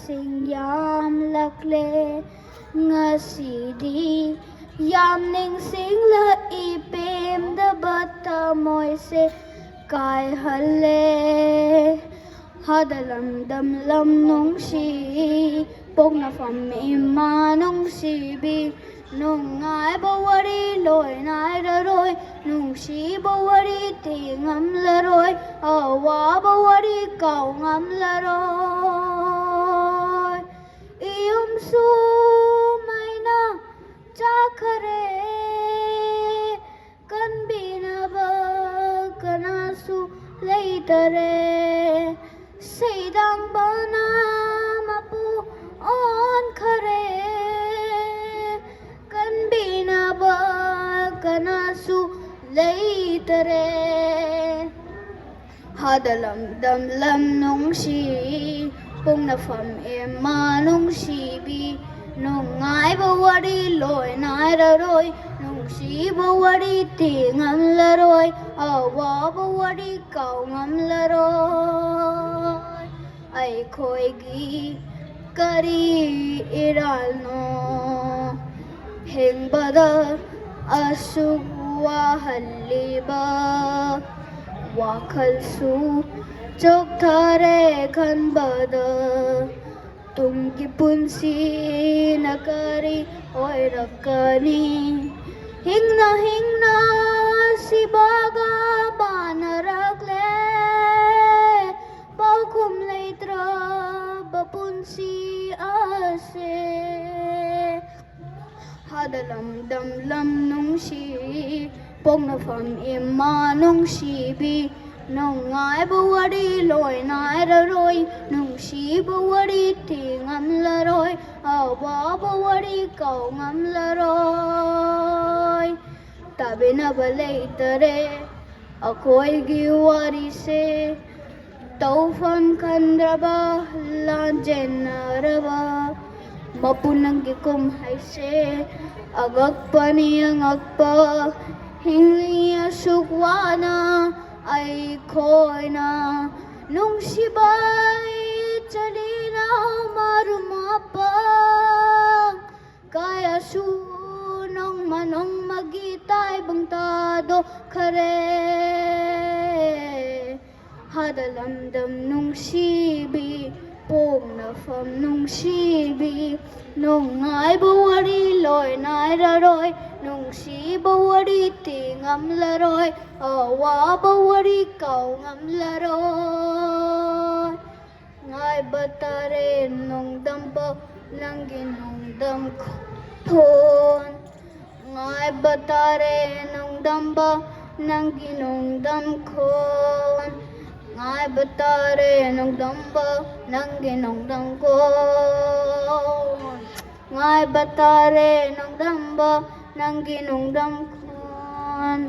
sing yam lakle ngasidi yam ning sing la ipem da bata moy se kai halle hadalam dam lam nong si bông na phẩm ima nong si bi nong ai bawari loi nai ra roi nong si bawari ti ngam la roi awa bawari kau ngam la roi ium su mai na cha khare kan bina ba kana su lei tare seidang bana mapu on khare kan bina ba kana su lei tare hadalam dam lam nong si pung na pham em ma nong si bi nong ngai ba wari loi nai ra roi nong si ba wari ti ngam la roi awa ba wari kau ngam la roi ai khoi gi kari iral no heng bada asugwa haliba wakhal su chok thare khan bada tumki punsi nakari oi rakani hingna si baga banarakle paukum leitra bapunsi ase hadalam dam lam nong si pong na pham ima nong si bi nong ngai bawari loi nai ra roi nong si bawari ti ngam la roi awa bawari kau ngam la roi tabe na balei tare akoi gi wari se taufan kandraba la jenaraba mapunang gi kum hai se agak pani angakpa hingli asukwana ai khoi na nung sibai chalina marumapa kaya su nong manong magitai bangta do khare hadalam dam nung sibi pom na pham nung sibi nong ngai bawari loi nai ra roi nong si bawari ti ngam la roi awa bawari kau ngam la roi ngai batare nong dam ba nangi nong dam thon ngai batare nong dam ba nangi nong dam khon ngai batare nong dam ba nangi nong dam khon ngai batare nong dam ba nangi nong dam khon